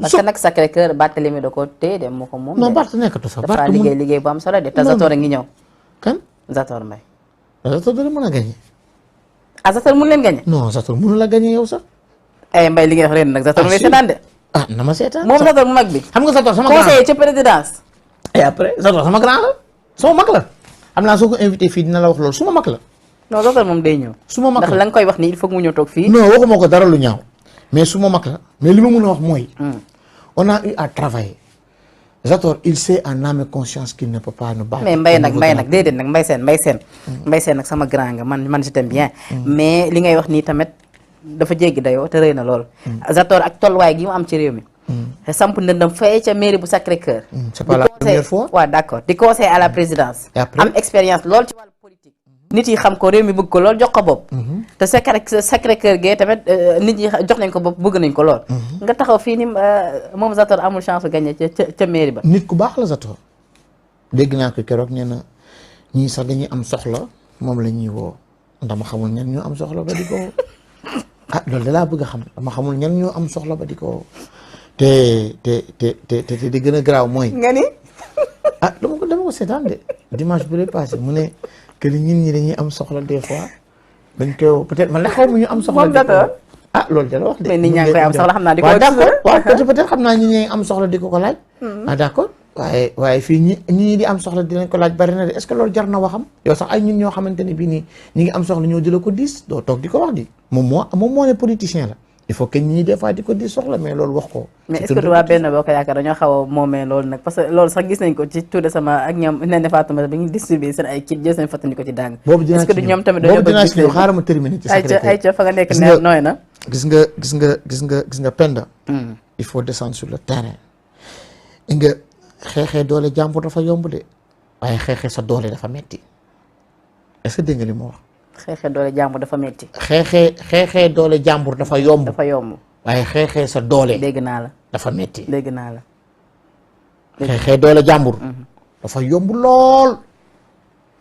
parce que nag Sacré-Cœur Barthélémy da ko téye de moo ko moom. non Barth nekkatu fa. dafa liggéey bu am solo de te Zator a ngi ñëw. kan Zator Mbaye. Zator dana mën a gagné. ah Zator mun leen gagné. non Zator mënu la gagné yow sax. ay Mbaye li ngay wax ren nag Zator ngay seetaan de. ah na ma seetaan. moom Zator mu mag bi. xam nga Zator sama grand conseiller ca présidence. et après Zator sama grand la. sama mag la. xam naa soo ko invité fii dina la wax loolu suma mag la. non Zator moom day ñëw. suma mag la ndax la nga koy wax nii il faut que mu ñëw toog fii. non waxuma ko dara lu ñaaw. mais suma mag la. mais li ma mën a wax mooy. on a eu à travailler. Zator il sait en âme et conscience qu'il ne peut pas nous battre. mais Mbaye nag déedéet nag Mbaye Sène nag sama grand nga man je t'aime bien. mais li ngay wax nii tamit dafa jéggi dayoo te rëy na lool. Zator ak tolluwaay gi mu am ci réew mi. te samp ndëndam fay ca mairie bu Sacré-Cœur. c'est pas la première fois. waaw d'accord di conseil à la présidence. am expérience lool ci wàllu politique. nit yi xam ko réew mi bëgg ko lool jox ko bopp. te Sacré-Cœur gee tamit nit ñi jox nañ ko bopp bëgg nañ ko lool. nga taxaw fii ni moom Zator amul chance su gagné ca mairie ba. nit ku baax la Zator. dégg naa ko keroog nee na ñii sax dañuy am soxla moom la ñuy woo dama xamul ñan ñoo am soxla ba di ko ah loolu da laa bëgg a xam dama xamul ñan ñoo am soxla ba di ko te di gën a garaaw mooy. nga ni. ah dama ko seetaan de dimanche bu lay passé mu ne que ni ñun ñi dañuy am soxla des fois dañ koy peut-être man la xaw ma ñu am soxla. moom Zator ah loolu da la wax de. mais nit ñaa ngi koy am soxla xam naa di ko. waaw d'accord waaw peut-être xam naa ñi ñi am soxla di ko laaj. ah d'accord waaye fii ñi di am soxla dinañ ko laaj bari na de est-ce que loolu jar na waxam. yow sax ay ñun ñoo xamante ne bii nii ñi ngi am soxla ñoo di la ko diis doo toog di ko wax di moom moo ne politicien la. il faut que ñi des fois di ko di soxla mais loolu wax ko. mais est-ce que du waa benn boo ko yaakaar dañoo xaw a moomee loolu nag parce que loolu sax gis nañ ko ci tout récemment ak ñoom Néné Fatoumata bi ñu distribué seen ay kit jël seen photo ni ko ci dàng. boobu dinaa ci ñëw boobu dinaa ci ñëw xaaral ma terminer ci Sacré-Cœur. ayca fa nga nekk neex nooy na. gis nga Penda. il faut descendre sur le terrain. nga xeexee doole jàmbur dafa yomb de waaye xeexee sa doole dafa metti est-ce que dégg nga li ma wax. xeexee doole jàmbur dafa metti. xeexee doole jàmbur dafa yomb. dafa yomb. waaye xeexee sa doole. dégg naa la. dafa metti. dégg naa la. xeexee doole jàmbur. dafa yomb lool.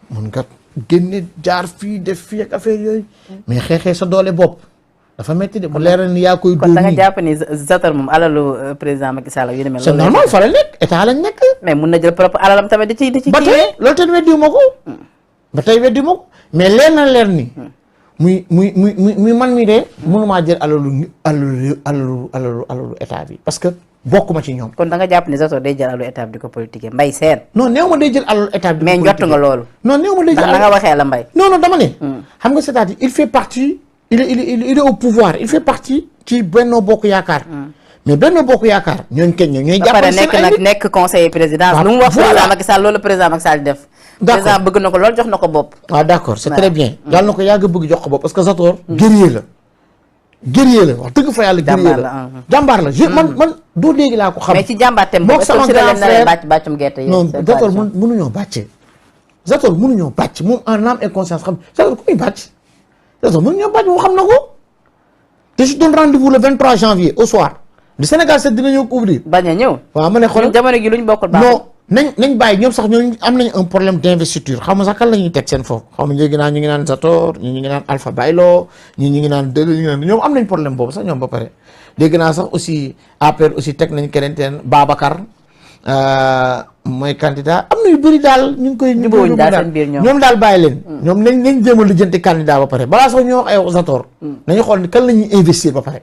mun nga génne jaar fii def fii ak affaire yooyu. mais xeexee sa doole bopp. dafa metti de mu leeral ni yaa koy. kon da nga jàpp ni Zator moom alalu président Macky Sall yu ne mel. c'est normal fa la nekk état lañ nekk. mais mun na jël propre alalam tamit di ci ba tey loolu tamit weddi ma ko. ba tey weddi ma ko mais leer na leer ni. muy man mi de. mënumaa jël alalu état bi parce que bokkuma ci ñoom. kon da nga jàpp ni Zator day jël alalu état bi di ko politique Mbaye Sène. non néew ma day jël alalu état bi. mais njott nga loolu. non néew ma day jël ndax nga waxee la Mbaye. non dama ne. xam nga c'est-à-dire il fait partie. il est au pouvoir il fait partie ci Benno Bokk Yaakaar. mais Benno Bokk Yaakaar ñooñu kenn ñooy jàppale seen ay nit nekk conseiller présidence. lu mu wax président Macky Sall loolu président Macky Sall def. président bëgg na ko lool jox na ko bopp. waaw d'accord c'est très bien. yàlla na ko yàgg bëgg jox ko bopp parce que Zator. guerrier la wax dëgg fa yàlla. guerrier la jàmbaar la man doo léegi laa ko xam. mais ci jàmbaarteem boobu sama grand frère bàcc bàccum gerte yi. non Zator mënuñoo bàcce. Zator mënuñoo bàcc moom en âme et conscience xam Zator ku muy bàcc. Zator mënuñoo bàcc moom xam na ko. te je donne rendez-vous le 23 janvier au soir. du Sénégal 7 dina ñëw couvrir. bañ a ñëw. waaw ma ne xool jamono gi luñ bokkul baax. non nañ bàyyi ñoom sax ñooñu am nañ un problème d'investiture xaw ma sax kan la ñuy teg seen foofu xaw ma léegi ñu ngi naan Zator ñi ñu ngi naan Alpha Baylo ñi ñu ngi naan Délé ñu ngi naan ñoom am nañ problème boobu sax ñoom ba pare. dégg naa sax aussi APR aussi teg nañ keneen teen Babacar mooy candidat am na yu bëri daal ñu ngi koy. jubóowuñ daal seen biir ñoom daal bàyyi leen. ñoom nañ jéem a lijjanti candidat ba pare balaa sax ñoo wax ay Zator. nañu xool ni kan la ñuy investir ba pare.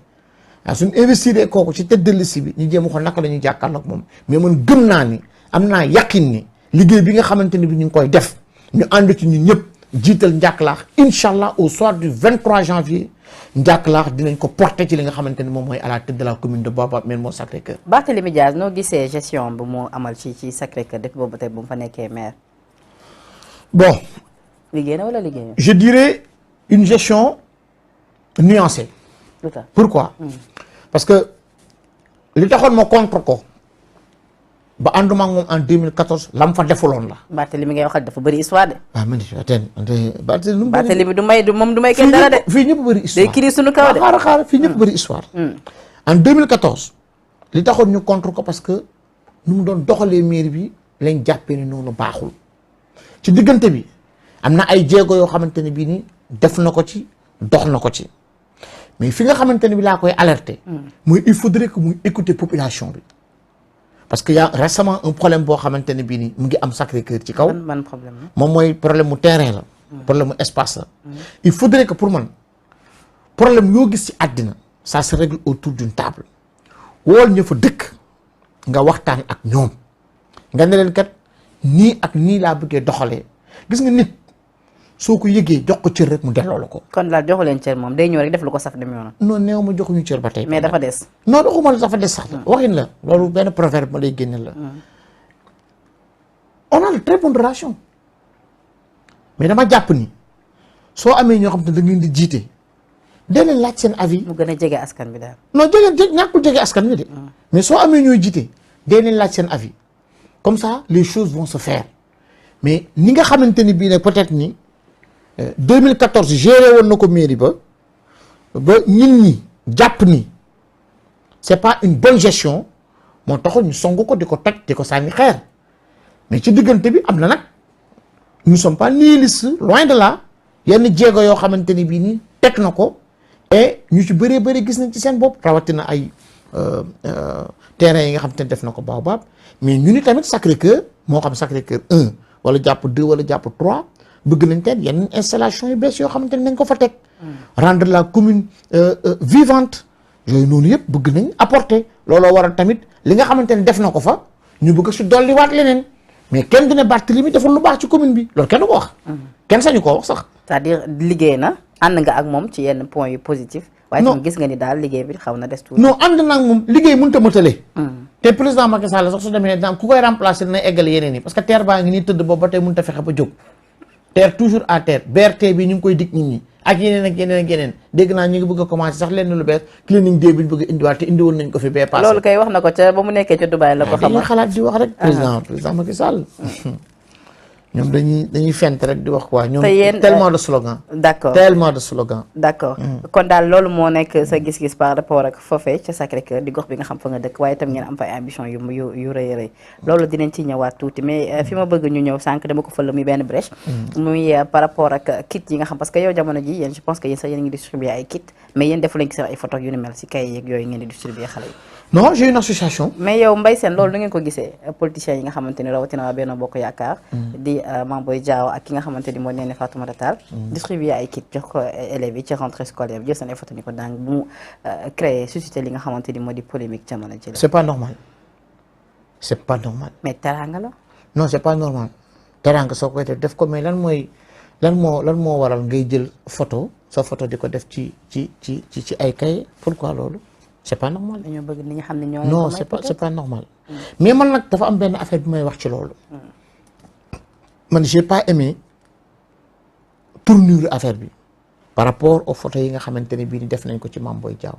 waaw suñu investir kooku ci tête de liste bi ñu jéem a xool naka la ñuy jàkkaarloog moom mais man gëm naa ni am naa yaqin ni liggéey bi nga xamante ni bi ñu ngi koy def ñu ànd ci ñun ñëpp jiital Ndiaklaax incha allah au soir du 23 janvier Ndiaklaax dinañ ko porter ci li nga xamante ni moom mooy à la tête de la commune de Baobab Mermoz Sacré-Cœur. Barthélémy Dias noo gisee gestion bu mu amal ci Sacré-Cœur def boobu tey bu mu fa nekkee maire. bon. liggéey na wala liggéey. je dirais une gestion nuancée. pourquoi. parce que li taxoon ma contre ko ba ànduma ak moom en 2014 la mu fa defuloon la. Barthélémy ngay waxal dafa bëri histoire de. waaw man de Barthélémy du may kenn dara de. fii ñëpp bëri histoire day kiri suñu kaw de. xaaral fii ñëpp bëri histoire. en 2014 li taxoon ñu contre ko parce que nu mu doon doxalee mairie bi lañ jàppee ni noonu baaxul ci diggante bi am na ay jéego yoo xamante ne bii nii def na ko ci dox na ko ci mais fi nga xamante ne bi laa koy alerter. mooy il faudrait que muy écouter population bi. parce que y a récemment un problème boo xamante ne bii nii mu ngi am Sacré-Cœur ci kaw. ban problème la. moom mooy problème mu terrain la. problème mu espace la. il faudrait que pour man problème yoo gis ci àddina ça se règle autour d'une table. wool ña fa dëkk nga waxtaan ak ñoom nga ne leen kat nii ak nii laa bëggee doxalee gis nga nit soo ko yëgee jox ko cër rek mu delloo la ko. kon daal joxu leen cër moom day ñëw rek def lu ko saf dem yoonam. non néew ma joxuñu cër ba tey. mais dafa des. non doxuma la dafa des sax. waxin la loolu benn proverbe ma lay génne la. on a de très bonnes relations mais dama jàpp ni soo amee ñoo xam te da ngeen di jiite dee leen laaj seen avis. mu gën a jege askan bi daal. non ñàkkul jege askan wi de. mais soo amee ñooy jiite dee leen laaj seen avis comme ça les choses vont se faire mais ni nga xamante ni bii nag peut-être ni 2014 géré woon na ko mairie ba nit ñi jàpp ni c'est pas une bonne gestion moo taxoon ñu song ko di ko toj di ko sànni xeer mais ci diggante bi am na nag nous sommes pas nihilistes loin de là yenn jéego yoo xamante ni bii nii teg na ko et ñu ci bëree bëri gis nañ ci seen bopp rawatina ay terrain yi nga xamante ni def na ko Baobab mais ñu ni tamit Sacré-Cœur moo xam Sacré-Cœur 1 wala jàpp 2 wala jàpp 3 bëgg nañ teen yenn installation yu bees yoo xamante ni nañ ko fa teg rendre la commune vivante yooyu noonu yëpp bëgg nañ apporter looloo waral tamit li nga xamante ni def na ko fa ñu bëgg si dolliwaat leneen mais kenn du ne Barthélémy deful lu baax ci commune bi loolu kenn du ko wax kenn sañu koo wax sax c'est-à-dire liggéey na ànd nga ak moom ci yenn points yu positif waaye tam gis nga ni daal liggéey bi xaw na des tuuti. non ànd naa ak moom liggéey mënut a mëtale te président Macky Sall sax su demee ne ku koy remplacer dina eggale yeneen yi parce que terre baa ngi nii tëdd boobu ba tey mënut a fexe ba jóg terre toujours à terre BRT bi ñu ngi koy dig nit ñi ak yeneen ak yeneen ak yeneen dégg naa ñu ngi bëgg a commencer sax lenn lu bees cleaning day bi ñu bëgg a indiwaat te indiwoon nañ ko fi bee passé loolu kay wax na ko ca ba mu nekkee ca Dubaï la ko xamal dañuy xalaat di wax rek président Macky Sall ñoom dañuy fent rek di wax quoi ñoom tellement de slogan d'accord tellement de slogan d'accord kon daal loolu moo nekk sa gis-gis par rapport ak foofee ca Sacré-Cœur di gox bi nga xam fa nga dëkk waaye itam ngeen am fa ay ambition yu rëy rëy loolu dinañ ci ñëwaat tuuti mais fi ma bëgg ñu ñëw sànq dama ko fël muy benn brèche muy par rapport ak kit yi nga xam parce que yow jamono ji yéen je pense que yéen sax yéen ngi distribuer ay kit mais yéen defu lañ gis ay photo yu ni mel si kay yeeg yooyu ngeen di distribuer xale yi non j'ai une association. mais yow Mbaye Sène loolu nu ngeen ko gisee politiciens yi nga xamante ni rawatina waa Benno Bokk Yaakaar di Mame Boye Diao ak ki nga xamante ni moo Néné Fatoumata Tall distribuer ay kit jox ko élèves yi ci rentrée scolaire bi jël seen ay photo ni ko daang bu mu créer susciter li nga xamante ni moo di polémique jamono ji la. c'est pas normal c'est pas normal. mais teraanga la. non c'est pas normal teraanga soo koy def ko mais lan moo waral ngay jël photo sa photo di ko def ci ay kay pourquoi loolu. c'est pas normal. dañoo bëgg ni nga xam ne ñoo non c'est pas normal. mais man nag dafa am benn affaire bi may wax ci loolu. man j'ai pas aimé tournure affaire bi. par rapport aux photos yi nga xamante ne bii ni def nañ ko ci Mame Boye Diao.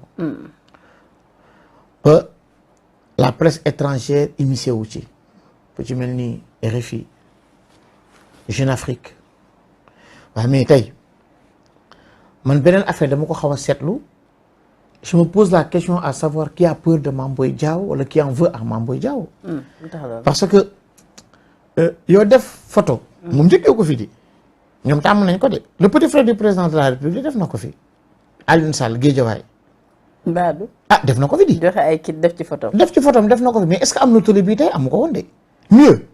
ba la presse étrangère immiscé wu ci. bu ci mel ni RFI Jeune Afrique waaye mais tey man beneen affaire dama ko xaw a seetlu. je me pose la question à savoir qui a peur de Mame Boye Diao wala qui en veut à Mame Boye Diao. parce que yow def photo. moom njëkkee ko fi di. ñoom tàmm nañ ko de le petit frère du président de la République def na ko fi. Alioune Sall Guédiawaye. Badou. def na ko fi di. joxe ay kit def ci photo. def na ko fi mais est-ce que am na télé bii tey amu ko woon de. mieux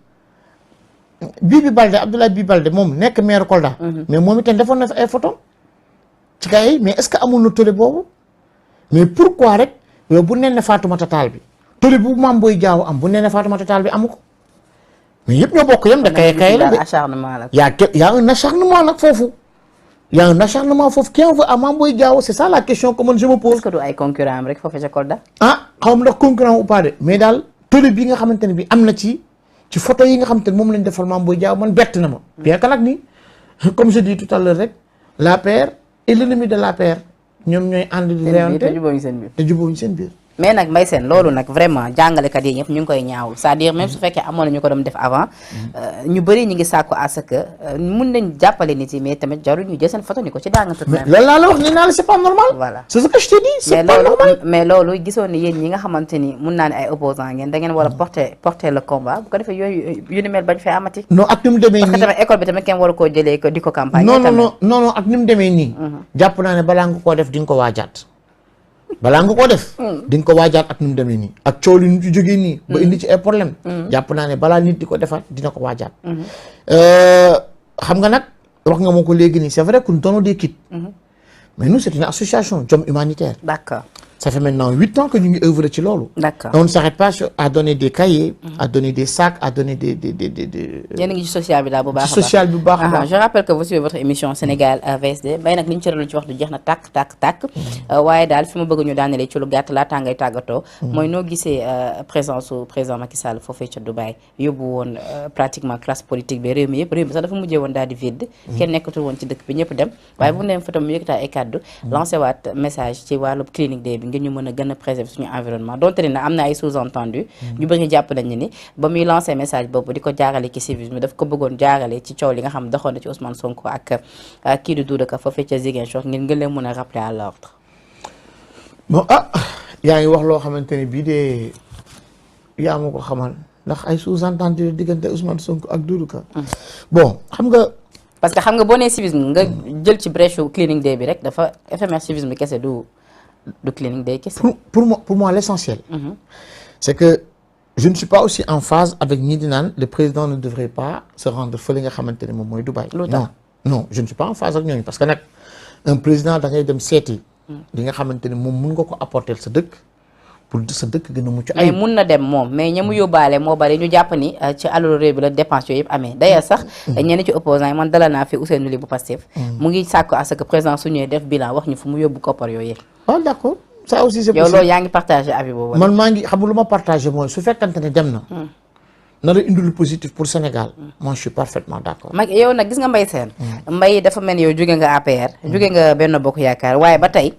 Bibi Baldé Abdoulaye Bibi Baldé moom nekk maire Kolda. mais moom itam defoon na fi ay photo ci gars yi mais est-ce que amul na télé boobu. mais pourquoi rek yow bu Néné Fatoumata Tall bi télé bu Mame Boye Diao am bu Néné Fatoumata Tall bi amu ko mais yëpp ñoo bokk yem da kay la de y a un acharnement nag foofu y a un acharnement foofu qui en veut à Mame Boye Diao c'est ça la question que man je me pose. est-ce que du ay concurrent am rek foofu ca Kolda. xaw ma ndax concurrent ou pas de mais daal télé bi nga xamante ne bi am na ci photo yi nga xamante ne moom lañ defal Mame Boye Diao man bett na ma. bien que nag ni comme je dis tout à l'heure rek l'APR est l'ennemi de l'APR. ñoom ñooy ànd di réewante te jubóoñu seen biir mais nag Mbaye Sène loolu nag vraiment jàngalekat yi ñëpp ñu ngi koy ñaawul c'est-à-dire même su fekkee amoon na ñu ko doon def avant ñu bëri ñu ngi sàkku à ce que mun nañ jàppale nit yi mais tamit jarul ñu jël seen photo ni ko ci daanga tut mais loolu laa la wax ni naa la c'est pas normal voilà c'est ce que je te dis c'est pas normal mais loolu gisoon ni yéen ñi nga xamante ni mun naa ne ay opposants ngeen da ngeen war a porter le combat bu ko defee yooyu yu ni mel bañ fee amati non ak ni mu demee nii parce que tamit école bi tamit kenn war koo jëlee ko di ko campagne non ak ni mu demee nii jàpp naa ne balaa nga koo def di nga ko waajaat balaa nga ko def di nga ko waajaat ak nu mu demee nii ak coow li ñu ci jógee nii ba indi ci ay problème jàpp naa ne balaa nit di ko defaat dina ko waajaat xam nga nag wax nga moo ko léegi nii c'est vrai que nous donnons des kits mais nous c'est une association Jom Humanitaire. D'accord. Ça fait maintenant 8 ans que nous œuvrons ci loolu. D'accord. On ne s'arrête pas à donner des cahiers, à donner des sacs, à donner des yéen a ngi ci social bi daal bu baax a baax. social bu baax a baax. Je rappelle que vous suivez votre émission Sénégal VSD bay nag li ñu cëraloon ci waxtu jeex na tàkk waaye daal fi ma bëgg ñu daanelee ci lu gàtt laataa ngay tàggatoo. mooy noo gisee présence su président Macky Sall foofee ca Dubaï yóbbu woon pratiquement classe politique bi réew mi yëpp réew mi sax dafa mujjee woon daal di vide. kenn nekkatul woon ci dëkk bi ñëpp dem waaye bu ñu fa tam mu yëkkataay ay kàddu lancé waat message ci wàllu clinique day bi ngir ñu mën a gën a préserver suñu environnement donte ne am na ay sous-entendu ñu bëri jàpp nañu ni ba muy lancé message boobu di ko jaarale ci civisme daf ko bëggoon jaarale ci coow li nga xam doxoon na ci Ousmane Sonko ak kii di Doudou Ka foofee ca Ziguinchor ngir nga leen mën a rappeler à l'ordre. Bon yaa ngi wax loo xamante ne bii de yaa ma ko xamal ndax ay sous-entendu diggante Ousmane Sonko ak Doudou Ka. Bon xam nga. parce que xam nga boo nee civisme nga jël ci brèche clinique day bi rek dafa éphémère civisme kese du clinique day kese. pour moi l'essentiel. C'est que je ne suis pas aussi en phase avec ñi di naan le président ne devrait pas se rendre fële nga xamante ne moom mooy Dubaï. non je ne suis pas en phase ak ñooñu parce que nag un président da ngay dem seeti. li nga xamante ne moom mun nga ko apporter sa dëkk pour sa dëkk gën a mucc ay. mais mun na dem moom mais ña mu yóbbaale moo bari ñu jàpp ni ci alalu réew bi la dépense yooyu yëpp amee d'ailleurs sax ñenn ci opposants yi man dala naa fi Ousseynou Ly bu Pastef mu ngi sàkku à ce que président su ñëwee def bilan wax ñu fu mu yóbbu koppar yooyu. ah d'accord ça aussi c'est possible yow loolu yaa ngi partagé avis boobu. man maa ngi xam lu ma partagé mooy su fekkante ne dem na. nar a indi lu positif pour Sénégal. moi je suis parfaitement d'accord. mag yow nag gis nga Mbaye Sène. Mbaye dafa mel ni yow jóge nga APR. jóge nga Benno Bokk Yaakaar waaye ba tey.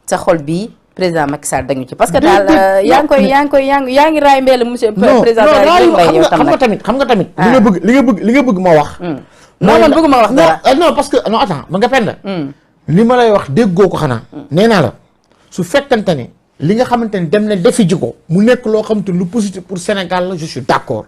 sa xol bii président Macky Sall dañu ci parce que daal yaa ngi raay mbeel monsieur président Mbaye yow tam nag xam nga tamit li nga bëgg ma wax. non man bëgg ma wax dara non parce que non attends ba nga penda li ma lay wax déggoo ko xanaa. nee naa la su fekkante ne li nga xamante ne dem na defi ji ko mu nekk loo xamante lu positif pour Sénégal la je suis d'accord.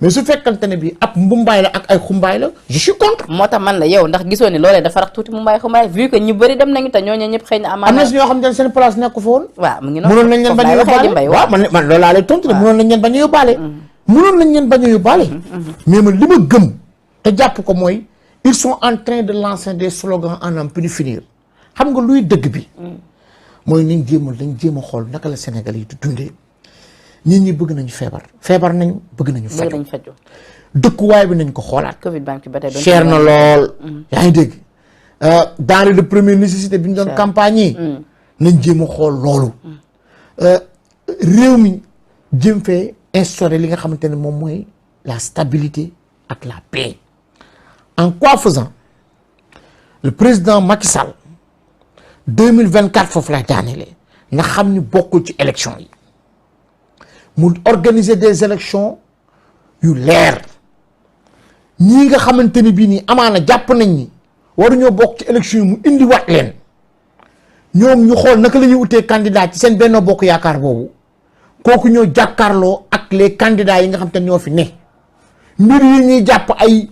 mais su fekkante ne bi ab mbumbaay la ak ay xumbaay la je suis contre. moo tax man la yow ndax gisoo ni loolee dafa rax tuuti mbumbaay xumbaay vu que ñu bëri dem nañu te ñooñu ñëpp xëy na am na si ñoo xamante ne seen place nekk fa woon. waaw mu ngi noonu mënoon nañ leen bañ a yóbbaale waaw man loolu laa lay tontu de mënoon nañ leen bañ a yóbbaale. mënoon nañ leen bañ a yóbbaale. mais man li ma gëm te jàpp ko mooy ils sont en train de lancer des slogans en n'en plus finir xam nga luy dëgg bi. mooy nañ jéem a xool naka la Sénégal yi di dundee nit ñi bëgg nañu feebar nañu bëgg nañu faju dëkkuwaay bi nañ ko xoolaat. Covid baa ngi fi ba tey cher na lool. yaa ngi dégg denrées de première nécessité bi ñu doon campagne yi. nañ jéem a xool loolu. réew mi jéem fee instaurer li nga xamante ne moom mooy la stabilité ak la paix. En quoi faisant le président Macky Sall 2024 foofu lay daanelee nga xam ni bokkul ci élection yi mu organiser des élections yu leer ñii nga xamante ni bii nii amaana jàpp nañ ni waruñoo bokk ci élection yi mu indiwaat leen ñoom ñu xool naka la ñuy utee candidat ci seen Benno Bokk Yaakaar boobu kooku ñoo jàkkaarloo ak les candidats yi nga xam te ñoo fi ne mbir yi ñuy jàpp ay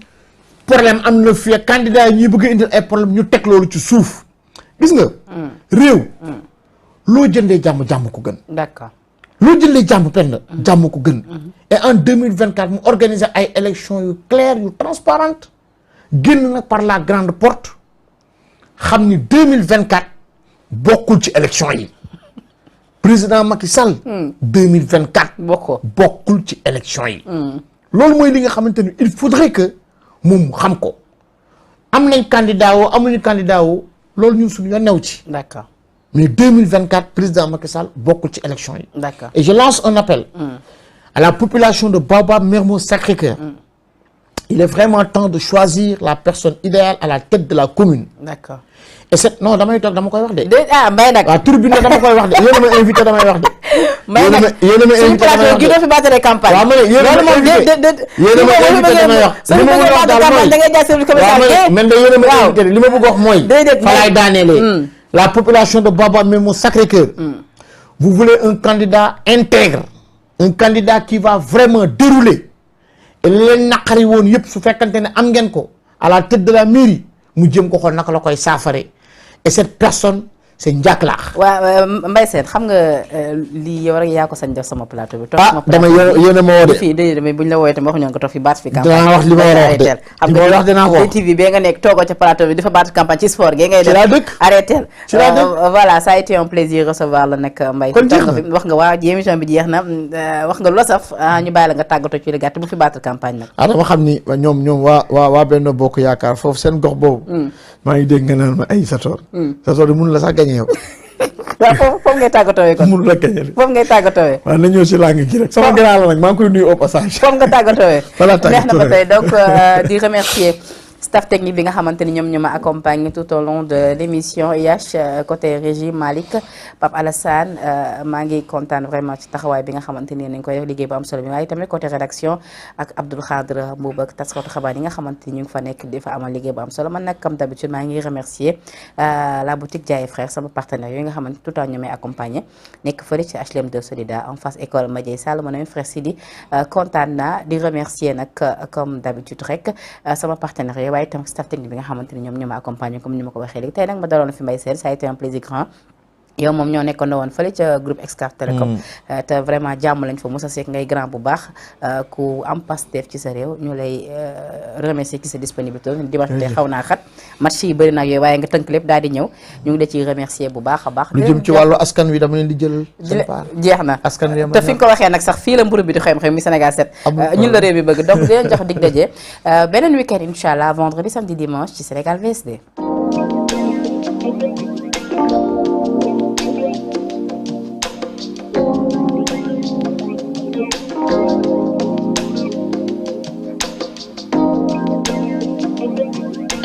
problème am na fi candidats yi ñuy bëgg a indil ay problème ñu teg loolu ci suuf gis nga. réew. loo jëndee jàmm ko gën. d'accord loo jëndee jàmm penn jàmm ko gën. et en 2024 mu organiser ay élections yu claires yu transparentes génn na par la grande porte xam ni 2024 bokkul ci élections yi président Macky Sall. 2024. bokkul ci élections yi. loolu mooy li nga xamante ni il faudrait que moom xam ko am nañ candidat woo amuñu candidat woo. loolu ñun suñu yoon new ci. D'accord. Mais 2024 président Macky Sall bokkul ci élection yi. D'accord. Et je lance un appel à la population de Baobab Mermoz Sacré-Cœur. Il est vraiment temps de choisir la personne idéale à la tête de la commune. D'accord. Et cette non damay toog dama koy wax de. Mbaye nag. waaw tur bi nag dama koy wax de yéen a ma invité damay wax de. Mbaye nag yéen a ma invité damay wax de. gi doo fi battre campagne. waaw ma ne yéen a ma invité yéen a ma invité damay wax. li ma bëgg wax daal mooy da ngay jaay service commercial. man de yéen a ma invité li ma bëgg wax mooy. déedéet fa laay daaneelee. La population de Baobab Mermoz Sacré-Cœur. Vous voulez un candidat intègre, un candidat qui va vraiment dérouler. Et li leen naqari woon yëpp su fekkante ne am ngeen ko à la tête de la mairie mu jëm ko xool naka la koy saafare. Et cette personne c'est njàkklaax. waaw Mbaye Sène xam nga lii yow rek yaa ko sañ def sama plateau bi. dama yéen a ma woo de. fii déedéet buñ la woowee tamit waxuñu ko toog fi baat fi campagne. dinaa wax li ma war a wax de xam li ma war a wax dinaa ko wax. TV bi nga nekk toogoo ca plateau bi dafa baat campagne ci sport gi ngay def. ci laa dëkk arrêté ci laa dëkk voilà ça a été un plaisir recevoir la nag Mbaye. kon jeex na wax nga waa émission bi jeex na wax nga loo saf ñu bàyyi la nga tàggatoo ci li gàtt bu fi baat campagne nag. dama xam ni ñoom waa Benno Bokk Yaakaar foofu seen gox boobu. maa ngi dégg nga naan ma ay Sator. Sator di mun la sax gañe yow. waaw foofu ngay tàggatoo kon mun la gañe foofu ngay tàggatoo. waaw na ñëw si langue gi rek sama grand la nag maa ngi koy nuyu au passage. foofu nga tàggatoo. voilà neex na ba tey donc di remercier staff technique bi nga xamante ni ñoom ñoo ma accompagné tout au long de l'émission IH côté régie Malick Pape Alassane maa ngi kontaan vraiment ci taxawaay bi nga xamante ni nañ koy def liggéey bu am solo bi waaye tamit côté rédaction ak Abdoul Khadre Mboub ak taskatu xabaar yi nga xamante ni ñu ngi fa nekk di fa amal liggéey bu am solo man nag comme d'habitude maa ngi remercier la boutique Diaye Frères sama partenaire yooyu nga xamante tout le temps ñoo may accompagné nekk fële ci HLM 2 Solida en face école Madiaye Sall mon ami frère Sidi kontaan naa di remercier nag comme d'habitude rek sama partenaire waaye tam staff technique bi nga xamante ni ñoom ñoo ma accompagné comme ni ma ko waxee léegi tey nag ma daloon fi Mbaye Sène ça a été un plaisir grand yow moom ñoo nekkoon woon fële ca groupe Excaf Télécom te vraiment jàmm lañ fa Moussa Seck ngay grand bu baax ku am Pastef ci sa réew ñu lay remercier ci sa disponibilité dimanche tey xaw naa xat match yi bëri nag yooyu waaye nga tënk lépp daal di ñëw ñu ngi la ciy remercier bu baax a baax lu jëm ci wàllu askan wi dama leen di jël seen part jeex na askan wi te fi nga ko waxee nag sax fii la mburu bi di xem-xem mi Sénégal 7 ñun la réew mi bëgg donc di leen jox dig daje beneen week-end incha allah vendredi samedi dimanche ci Sénégal VSD